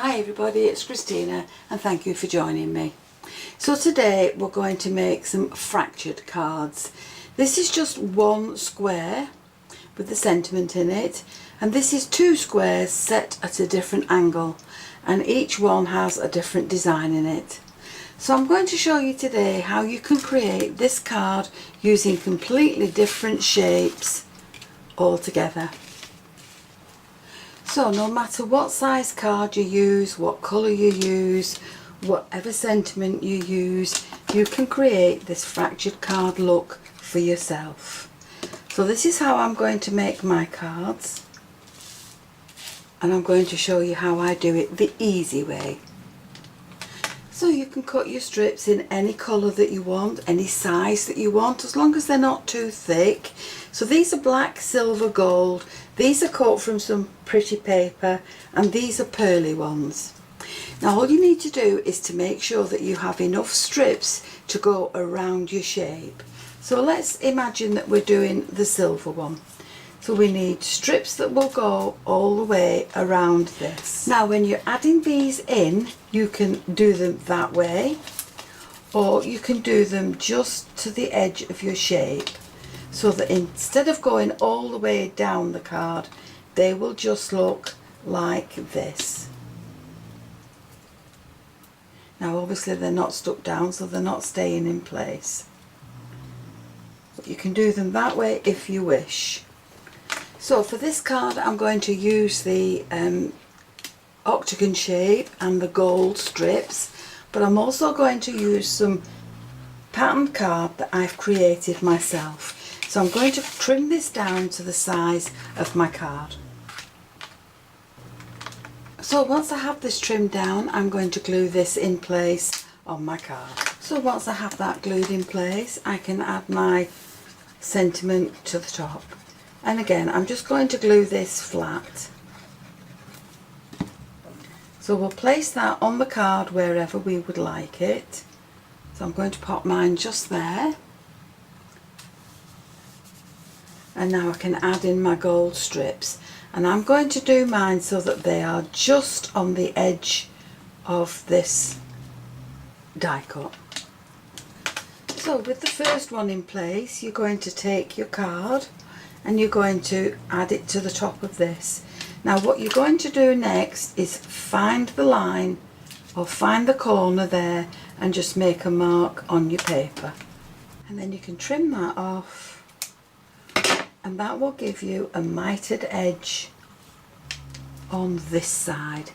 Hi everybody, it's Christina and thank you for joining me. So today we're going to make some fractured cards. This is just one square with the sentiment in it, and this is two squares set at a different angle, and each one has a different design in it. So I'm going to show you today how you can create this card using completely different shapes all together. So no matter what size card you use, what colour you use, whatever sentiment you use, you can create this fractured card look for yourself. So this is how I'm going to make my cards, and I'm going to show you how I do it the easy way. So you can cut your strips in any colour that you want, any size that you want, as long as they're not too thick. So these are black, silver, gold. These are cut from some pretty paper, and these are pearly ones. Now all you need to do is to make sure that you have enough strips to go around your shape. So let's imagine that we're doing the silver one. So we need strips that will go all the way around this. Now when you're adding these in, you can do them that way, or you can do them just to the edge of your shape, so that instead of going all the way down the card, they will just look like this. Now obviously they're not stuck down, so they're not staying in place. But you can do them that way if you wish. So for this card I'm going to use the octagon shape and the gold strips, but I'm also going to use some patterned card that I've created myself. So I'm going to trim this down to the size of my card. So once I have this trimmed down, I'm going to glue this in place on my card. So once I have that glued in place, I can add my sentiment to the top. And again, I'm just going to glue this flat. So we'll place that on the card wherever we would like it. So I'm going to pop mine just there. And now I can add in my gold strips. And I'm going to do mine so that they are just on the edge of this die cut. So with the first one in place, you're going to take your card and you're going to add it to the top of this. Now what you're going to do next is find the line or find the corner there and just make a mark on your paper, and then you can trim that off, and that will give you a mitered edge on this side.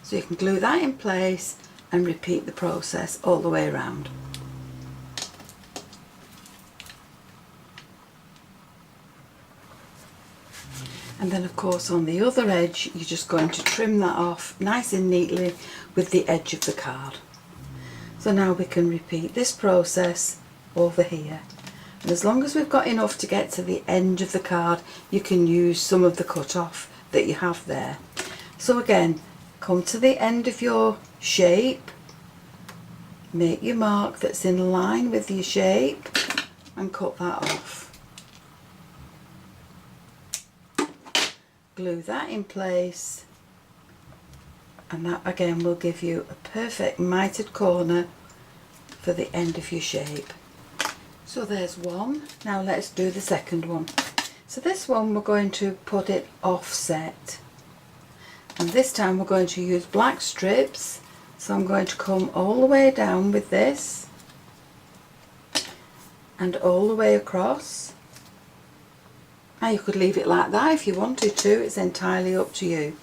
So you can glue that in place and repeat the process all the way around. And then of course on the other edge you're just going to trim that off nice and neatly with the edge of the card. So now we can repeat this process over here. And as long as we've got enough to get to the end of the card, you can use some of the cut off that you have there. So again, come to the end of your shape, make your mark that's in line with your shape and cut that off. Glue that in place, and that again will give you a perfect mitered corner for the end of your shape. So there's one. Now let's do the second one. So this one we're going to put it offset, and this time we're going to use black strips. So I'm going to come all the way down with this and all the way across. Now you could leave it like that if you wanted to, it's entirely up to you.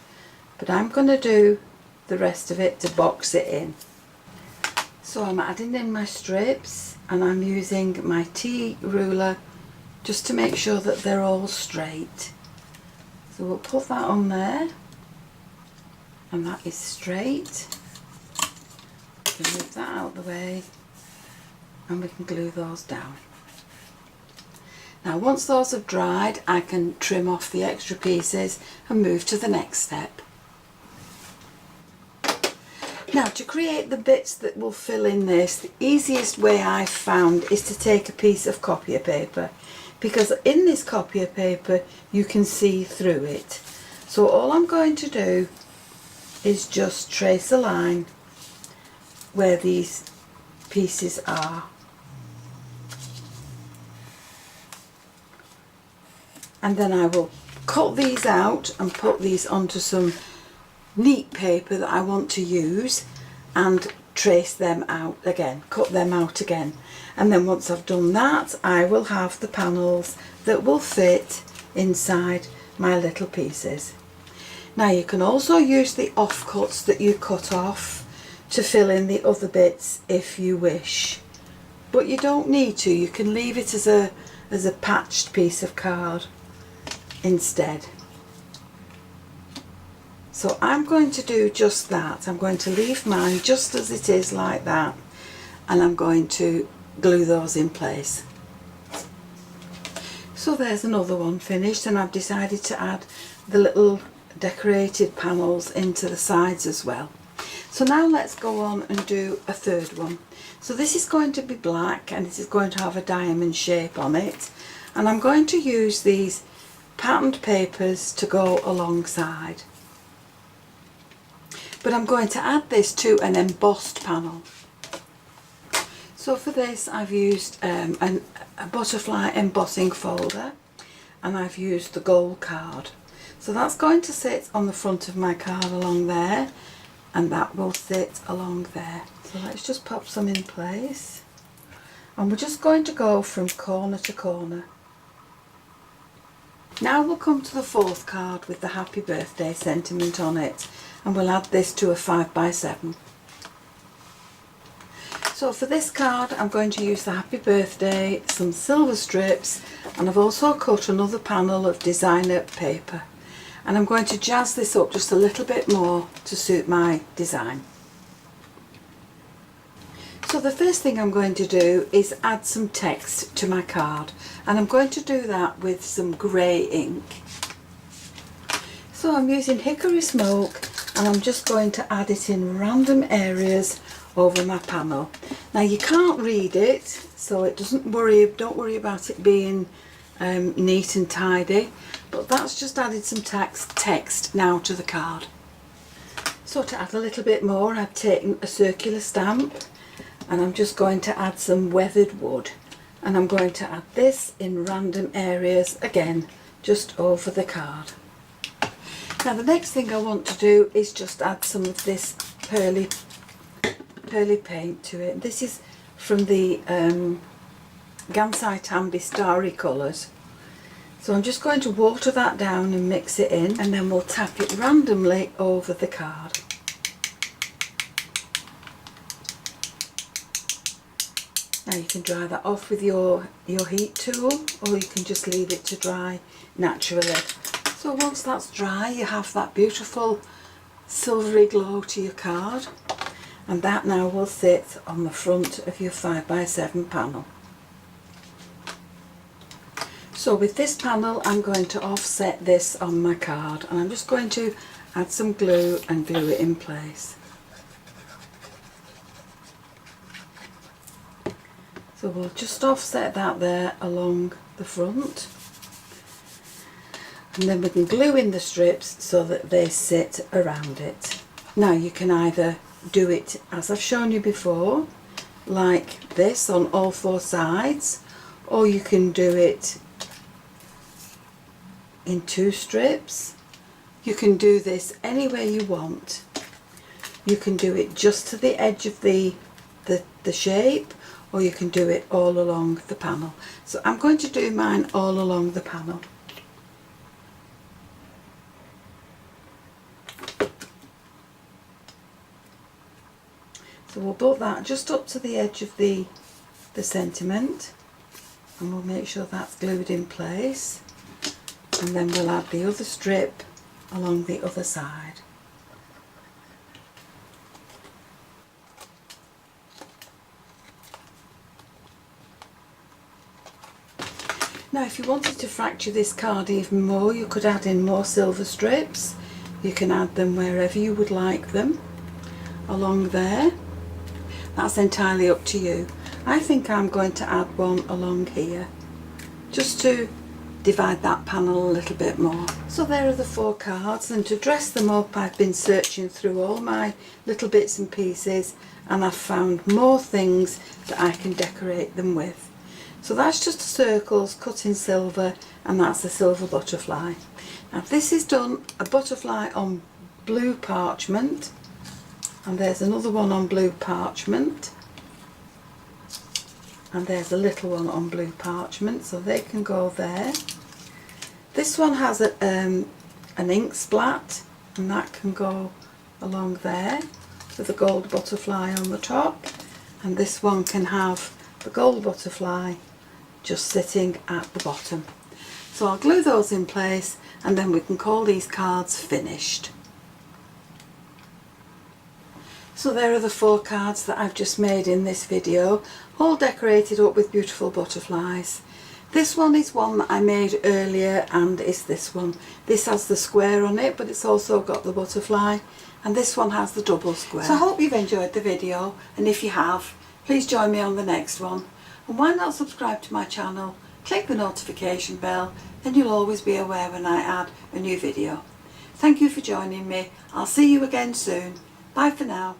But I'm going to do the rest of it to box it in. So I'm adding in my strips and I'm using my T ruler just to make sure that they're all straight. So we'll put that on there, and that is straight. We can move that out of the way and we can glue those down. Now once those have dried, I can trim off the extra pieces and move to the next step. Now to create the bits that will fill in this, the easiest way I've found is to take a piece of copier paper, because in this copier paper you can see through it. So all I'm going to do is just trace a line where these pieces are. And then I will cut these out and put these onto some neat paper that I want to use and trace them out again, cut them out again. And then once I've done that, I will have the panels that will fit inside my little pieces. Now you can also use the offcuts that you cut off to fill in the other bits if you wish, but you don't need to. You can leave it as a patched piece of card instead. So I'm going to do just that. I'm going to leave mine just as it is like that, and I'm going to glue those in place. So there's another one finished, and I've decided to add the little decorated panels into the sides as well. So now let's go on and do a third one. So this is going to be black, and it is going to have a diamond shape on it, and I'm going to use these patterned papers to go alongside. But I'm going to add this to an embossed panel. So for this I've used a butterfly embossing folder, and I've used the gold card. So that's going to sit on the front of my card along there, and that will sit along there. So let's just pop some in place, and we're just going to go from corner to corner. Now we'll come to the fourth card with the happy birthday sentiment on it, and we'll add this to a 5x7. So for this card I'm going to use the happy birthday, some silver strips, and I've also cut another panel of designer paper, and I'm going to jazz this up just a little bit more to suit my design. So the first thing I'm going to do is add some text to my card, and I'm going to do that with some grey ink. So I'm using Hickory Smoke, and I'm just going to add it in random areas over my panel. Now you can't read it, so don't worry about it being neat and tidy, but that's just added some text now to the card. So to add a little bit more, I've taken a circular stamp, and I'm just going to add some weathered wood, and I'm going to add this in random areas again, just over the card. Now the next thing I want to do is just add some of this pearly paint to it. This is from the Gansai Tambi Starry colours. So I'm just going to water that down and mix it in, and then we'll tap it randomly over the card. Now you can dry that off with your heat tool, or you can just leave it to dry naturally. So once that's dry, you have that beautiful silvery glow to your card, and that now will sit on the front of your 5x7 panel. So with this panel I'm going to offset this on my card, and I'm just going to add some glue and glue it in place. So we'll just offset that there along the front, and then we can glue in the strips so that they sit around it. Now you can either do it as I've shown you before, like this on all four sides, or you can do it in two strips. You can do this any way you want. You can do it just to the edge of the shape, or you can do it all along the panel. So I'm going to do mine all along the panel. So we'll put that just up to the edge of the sentiment, and we'll make sure that's glued in place, and then we'll add the other strip along the other side. Now if you wanted to fracture this card even more, you could add in more silver strips. You can add them wherever you would like them, along there. That's entirely up to you. I think I'm going to add one along here, just to divide that panel a little bit more. So there are the 4 cards, and to dress them up I've been searching through all my little bits and pieces, and I've found more things that I can decorate them with. So that's just circles cut in silver, and that's a silver butterfly. Now this is done a butterfly on blue parchment, and there's another one on blue parchment, and there's a little one on blue parchment, so they can go there. This one has an ink splat, and that can go along there with a gold butterfly on the top, and this one can have the gold butterfly just sitting at the bottom. So I'll glue those in place, and then we can call these cards finished. So there are the 4 cards that I've just made in this video, all decorated up with beautiful butterflies. This one is one that I made earlier, and it's this one. This has the square on it, but it's also got the butterfly, and this one has the double square. So I hope you've enjoyed the video, and if you have, please join me on the next one. And why not subscribe to my channel, click the notification bell, then you'll always be aware when I add a new video. Thank you for joining me. I'll see you again soon. Bye for now.